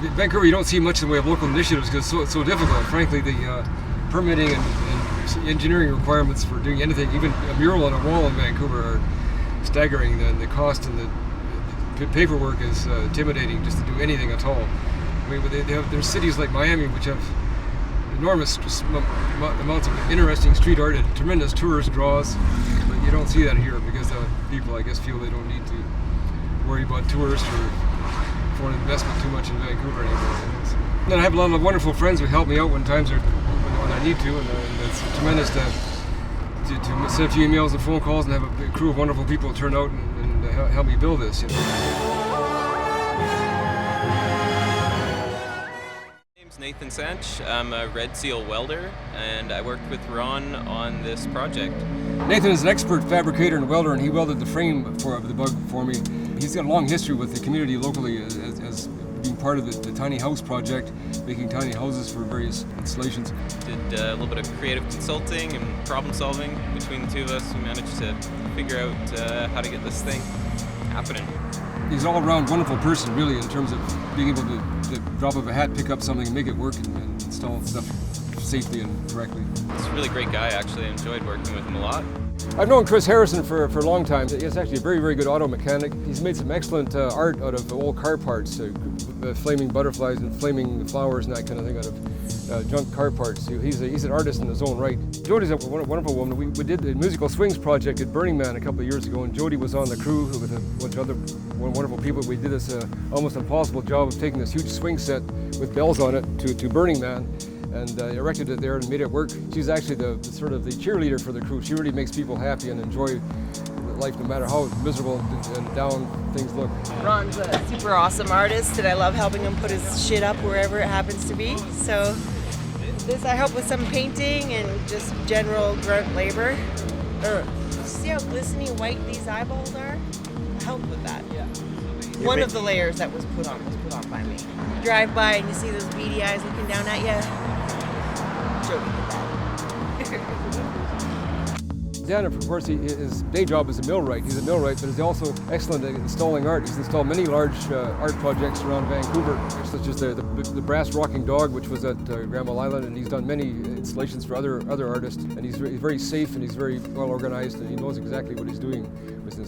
Vancouver, you don't see much in the way of local initiatives because it's so difficult. Frankly, the permitting and engineering requirements for doing anything, even a mural on a wall in Vancouver, are staggering. The cost and the paperwork is intimidating just to do anything at all. I mean, there's cities like Miami which have enormous amounts of interesting street art and tremendous tourist draws, but you don't see that here because people, I guess, feel they don't need to worry about tourists or foreign investment too much in Vancouver anymore. And I have a lot of wonderful friends who help me out when I need to, and it's tremendous to send a few emails and phone calls and have a crew of wonderful people turn out and help me build this. Nathan Sanch. I'm a Red Seal welder, and I worked with Ron on this project. Nathan is an expert fabricator and welder, and he welded the frame of the bug for me. He's got a long history with the community locally as being part of the tiny house project, making tiny houses for various installations. Did a little bit of creative consulting and problem solving between the two of us. We managed to figure out how to get this thing happening. He's an all-around wonderful person, really, in terms of being able to drop of a hat, pick up something and make it work and install stuff safely and correctly. He's a really great guy, actually. I enjoyed working with him a lot. I've known Chris Harrison for a long time. He's actually a very, very good auto mechanic. He's made some excellent art out of old car parts, flaming butterflies and flaming flowers and that kind of thing out of junk car parts. He's an artist in his own right. Jodie's a wonderful woman. We did the musical swings project at Burning Man a couple of years ago, and Jodie was on the crew with a bunch of other wonderful people. We did this almost impossible job of taking this huge swing set with bells on it to Burning Man, and erected it there and made it work. She's actually the sort of the cheerleader for the crew. She really makes people happy and enjoy life no matter how miserable and down things look. Ron's a super awesome artist, and I love helping him put his shit up wherever it happens to be. So this I help with some painting and just general grunt labor. See how glistening white these eyeballs are? I help with that. Yeah. One of the layers that was put on by me. You drive by and you see those beady eyes looking down at you. Dan, of course, his day job is a millwright. He's a millwright, but he's also excellent at installing art. He's installed many large art projects around Vancouver, such as the brass rocking dog, which was at Granville Island, and he's done many installations for other artists. And he's very safe and he's very well organized, and he knows exactly what he's doing.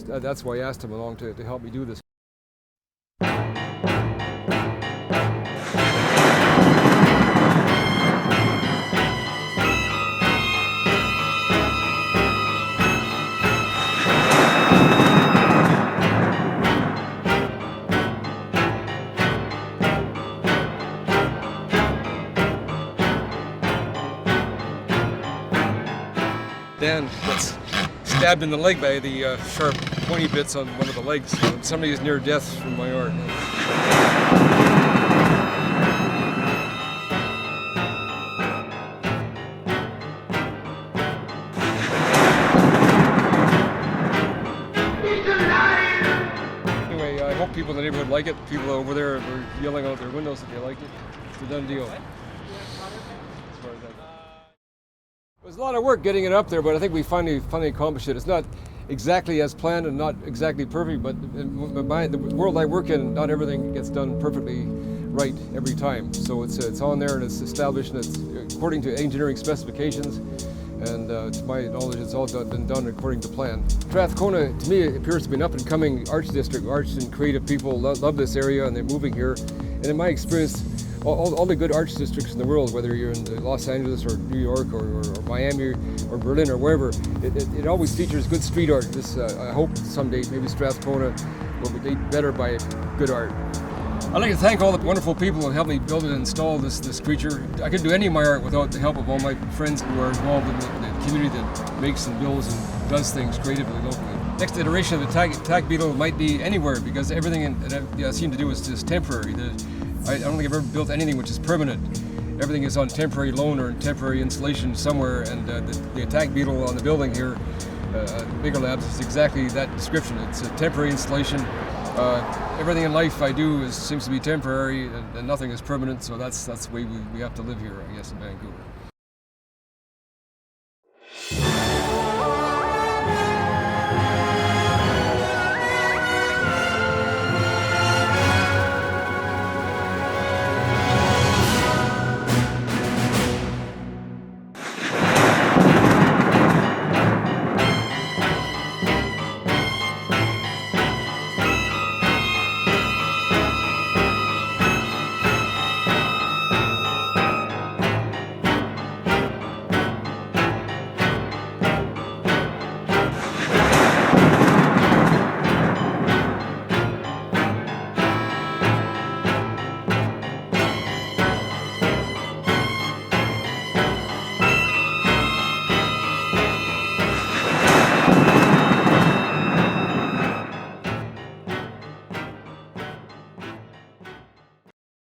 That's why I asked him along to help me do this. Dan gets stabbed in the leg by the sharp pointy bits on one of the legs. So somebody is near death from my art. Anyway, I hope people in the neighborhood like it. People over there are yelling out their windows that they like it. It's a done deal. It was a lot of work getting it up there, but I think we finally accomplished it. It's not exactly as planned and not exactly perfect, but in the world I work in, not everything gets done perfectly right every time. So it's on there and it's established and it's according to engineering specifications. And to my knowledge, it's all been done according to plan. Strathcona, to me, appears to be an up-and-coming arts district. Arts and creative people love this area and they're moving here. And in my experience, all the good arts districts in the world, whether you're in Los Angeles or New York or Miami or Berlin or wherever, it always features good street art. I hope someday maybe Strathcona will be made better by good art. I'd like to thank all the wonderful people who helped me build and install this creature. I couldn't do any of my art without the help of all my friends who are involved in the community that makes and builds and does things creatively locally. Next iteration of the Attack Beetle might be anywhere because everything that I seem to do is just temporary. I don't think I've ever built anything which is permanent. Everything is on temporary loan or temporary installation somewhere, and the Attack Beetle on the building here, Bigger Labs, is exactly that description. It's a temporary installation. Everything in life I do seems to be temporary, and nothing is permanent, so that's the way we have to live here, I guess, in Vancouver.